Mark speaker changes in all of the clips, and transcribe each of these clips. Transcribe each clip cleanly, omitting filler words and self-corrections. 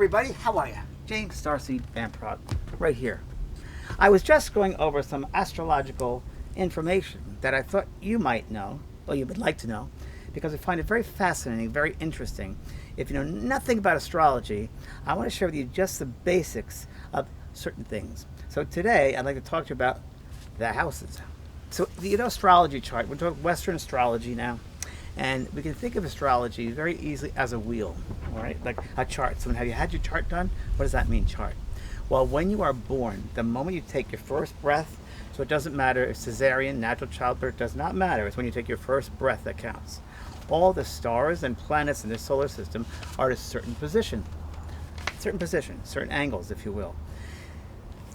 Speaker 1: everybody, how are you? James Starseed and Praagh, right here. I was just going over some astrological information that I thought you might know, or you would like to know, because I find it very fascinating, very interesting. If you know nothing about astrology, I want to share with you just the basics of certain things. So today, I'd like to talk to you about the houses. So, you know, astrology chart, we're talking Western astrology now. And we can think of astrology very easily as a wheel, all right? Like a chart. So have you had your chart done? What does that mean, chart? Well, when you are born, the moment you take your first breath, so it doesn't matter if cesarean, natural childbirth, does not matter. It's when you take your first breath that counts. All the stars and planets in the solar system are at a certain position, certain angles, if you will.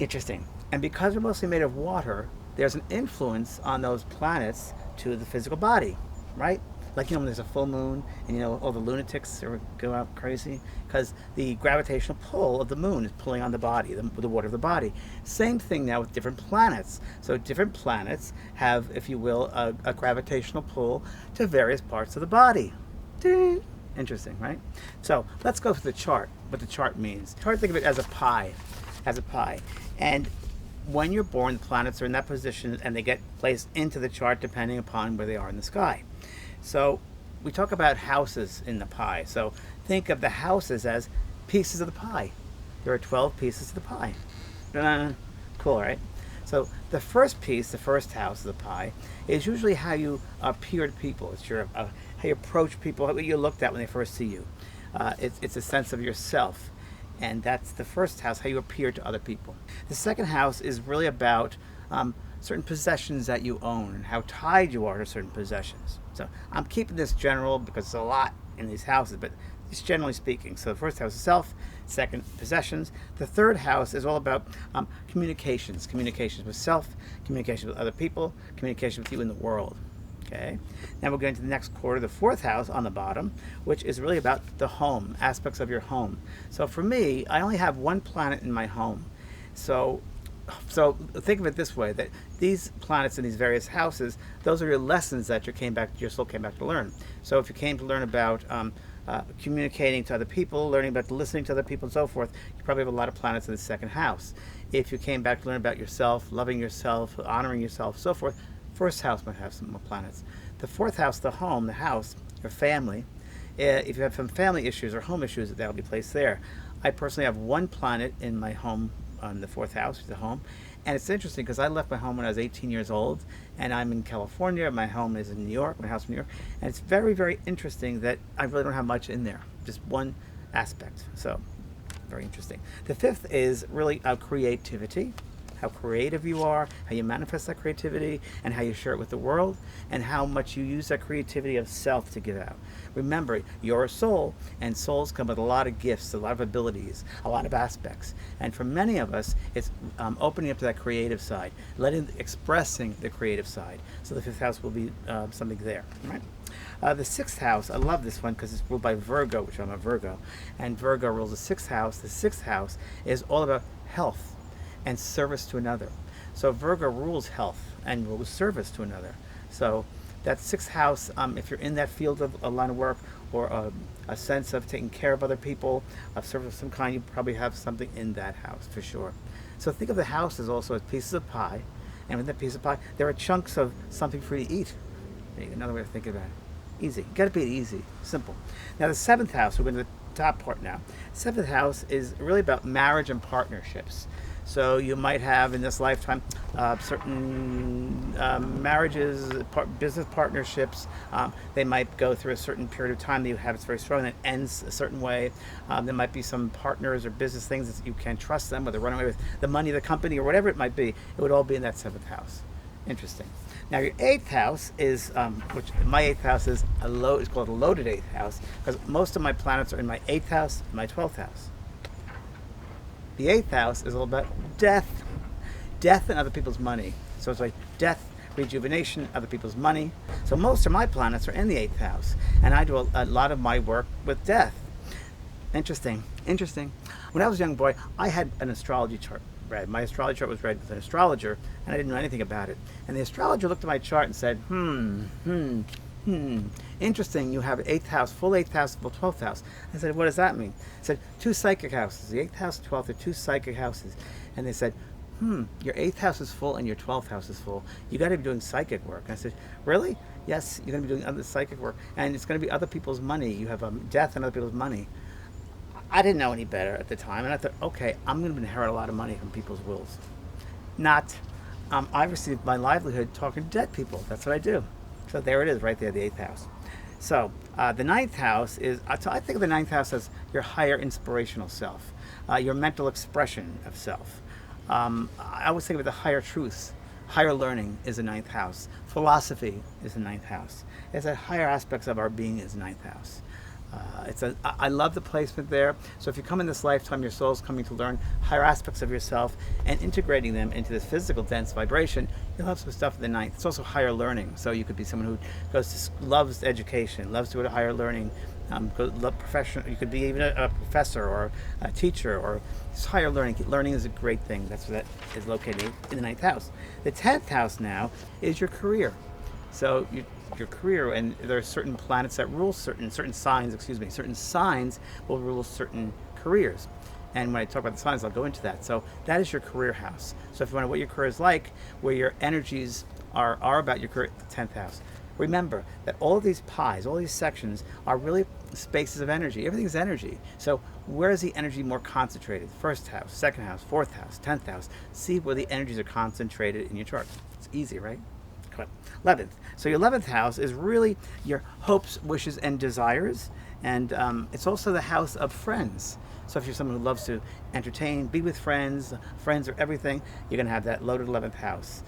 Speaker 1: Interesting. And because we're mostly made of water, there's an influence on those planets to the physical body, right? Like, you know, when there's a full moon and, you know, all the lunatics go out crazy because the gravitational pull of the moon is pulling on the body, the water of the body. Same thing now with different planets. So different planets have, if you will, a gravitational pull to various parts of the body. Interesting, right? So let's go through the chart, what the chart means. Chart, think of it as a pie, And when you're born, the planets are in that position and they get placed into the chart depending upon where they are in the sky. So we talk about houses in the pie. So think of the houses as pieces of the pie. There are 12 pieces of the pie. Cool, right? So the first piece, the first house of the pie, is usually how you appear to people. It's your how you approach people, how you're looked at when they first see you. It's a sense of yourself. And that's the first house, how you appear to other people. The second house is really about certain possessions that you own and how tied you are to certain possessions. So I'm keeping this general because there's a lot in these houses, but just generally speaking. So the first house is self, second, possessions. The third house is all about communications with self, communication with other people, communication with you in the world. Okay. Now we're going to the next quarter, the fourth house on the bottom, which is really about the home, aspects of your home. So for me, I only have one planet in my home. So think of it this way, that these planets in these various houses, those are your lessons that your soul came back to learn. So if you came to learn about communicating to other people, learning about listening to other people and so forth, you probably have a lot of planets in the second house. If you came back to learn about yourself, loving yourself, honoring yourself, so forth, first house might have some more planets. The fourth house, the home, the house, your family, if you have some family issues or home issues, that'll be placed there. I personally have one planet in my home on the fourth house, the home. And it's interesting because I left my home when I was 18 years old, and I'm in California. My home is in New York, my house in New York. And it's very, very interesting that I really don't have much in there, just one aspect. So, very interesting. The fifth is really creativity, how creative you are, how you manifest that creativity, and how you share it with the world, and how much you use that creativity of self to give out. Remember, you're a soul, and souls come with a lot of gifts, a lot of abilities, a lot of aspects. And for many of us, it's opening up to that creative side, expressing the creative side. So the fifth house will be something there, right? The sixth house, I love this one because it's ruled by Virgo, which I'm a Virgo, and Virgo rules the sixth house. The sixth house is all about health and service to another. So Virgo rules health and rules service to another. So that sixth house, if you're in that field of a line of work or a sense of taking care of other people, of service of some kind, you probably have something in that house for sure. So think of the house as also as pieces of pie, and with that piece of pie, there are chunks of something for you to eat. Another way of thinking about it. Easy. You gotta be easy, simple. Now the seventh house, we're going to the top part now. Seventh house is really about marriage and partnerships. So you might have in this lifetime certain marriages, business partnerships. They might go through a certain period of time that you have it's very strong and it ends a certain way. There might be some partners or business things that you can't trust them, or they run away with the money of the company or whatever it might be. It would all be in that seventh house. Interesting. Now your eighth house is, which my eighth house is it's called a loaded eighth house because most of my planets are in my eighth house, my 12th house. The eighth house is all about death and other people's money. So it's like death, rejuvenation, other people's money. So most of my planets are in the eighth house, and I do a lot of my work with death. Interesting. When I was a young boy, I had an astrology chart read. My astrology chart was read with an astrologer, and I didn't know anything about it. And the astrologer looked at my chart and said, Interesting. You have eighth house, full eighth house, full 12th house. I said, what does that mean? I said, two psychic houses. The eighth house, 12th are two psychic houses. And they said, your eighth house is full and your 12th house is full. You got to be doing psychic work. And I said, really? Yes, you're going to be doing other psychic work. And it's going to be other people's money. You have death and other people's money. I didn't know any better at the time. And I thought, okay, I'm going to inherit a lot of money from people's wills. Not, I received my livelihood talking to dead people. That's what I do. So there it is, right there, the eighth house. So the ninth house is, so I think of the ninth house as your higher inspirational self, your mental expression of self. I always think of the higher truths. Higher learning is the ninth house. Philosophy is the ninth house. It's that higher aspects of our being is the ninth house. I love the placement there. So if you come in this lifetime, your soul's coming to learn higher aspects of yourself and integrating them into this physical dense vibration, you'll have some stuff in the ninth. It's also higher learning. So you could be someone who loves education, loves to go to higher learning, love professional. You could be even a professor or a teacher or just higher learning. Learning is a great thing. That's where that is located in the ninth house. The 10th house now is your career. So your career, and there are certain planets that rule certain signs, certain signs will rule certain careers. And when I talk about the signs, I'll go into that. So that is your career house. So if you want to know what your career is like, where your energies are about your career, the 10th house. Remember that all of these pies, all these sections are really spaces of energy. Everything is energy. So where is the energy more concentrated? First house, second house, fourth house, 10th house. See where the energies are concentrated in your chart. It's easy, right? 11th. So your 11th house is really your hopes, wishes, and desires. And it's also the house of friends. So if you're someone who loves to entertain, be with friends are everything, you're going to have that loaded 11th house.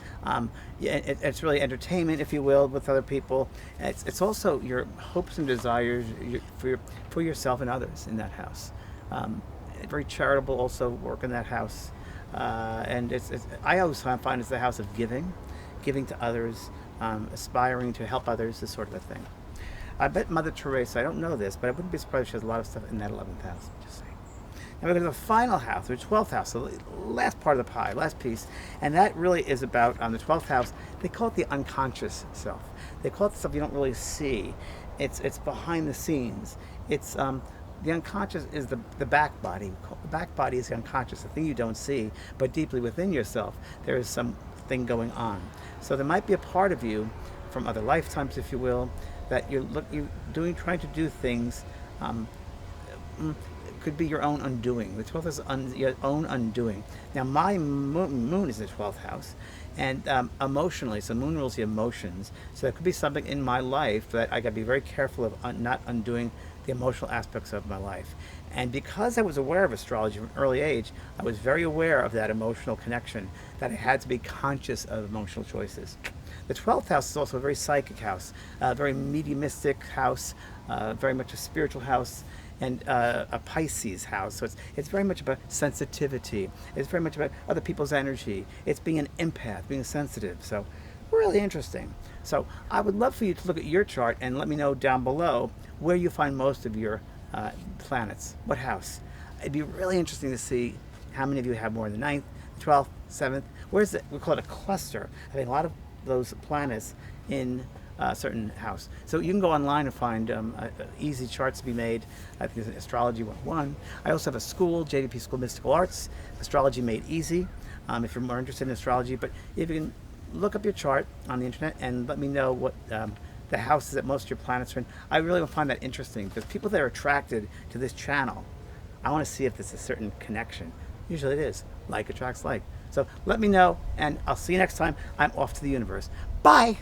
Speaker 1: It's really entertainment, if you will, with other people. It's also your hopes and desires for yourself and others in that house. Very charitable also work in that house. And I always find it's the house of giving to others, aspiring to help others, this sort of a thing. I bet Mother Teresa, I don't know this, but I wouldn't be surprised if she has a lot of stuff in that 11th house, just saying. Now we're going to the final house, the 12th house, the last part of the pie, last piece, and that really is about, the 12th house, they call it the unconscious self. They call it the stuff you don't really see. It's behind the scenes. It's the unconscious is the back body. The back body is the unconscious, the thing you don't see, but deeply within yourself, there is something going on. So there might be a part of you from other lifetimes, if you will, that you're trying to do things. It could be your own undoing. The 12th is your own undoing. Now my moon is the 12th house, and emotionally, so moon rules the emotions. So there could be something in my life that I got to be very careful of not undoing the emotional aspects of my life. And because I was aware of astrology from an early age, I was very aware of that emotional connection, that I had to be conscious of emotional choices. The 12th house is also a very psychic house, a very mediumistic house, very much a spiritual house, and a Pisces house. So it's very much about sensitivity. It's very much about other people's energy. It's being an empath, being sensitive. So really interesting. So I would love for you to look at your chart and let me know down below where you find most of your planets. What house? It'd be really interesting to see how many of you have more in the 9th, 12th, 7th. Where's it? We call it a cluster. I think a lot of those planets in a certain house. So you can go online and find easy charts to be made. I think there's Astrology 101. I also have a school, JDP School of Mystical Arts, Astrology Made Easy, if you're more interested in astrology. But if you can look up your chart on the internet and let me know what the houses that most of your planets are in. I really will find that interesting because people that are attracted to this channel, I want to see if there's a certain connection. Usually it is. Like attracts like. So let me know, and I'll see you next time. I'm off to the universe. Bye!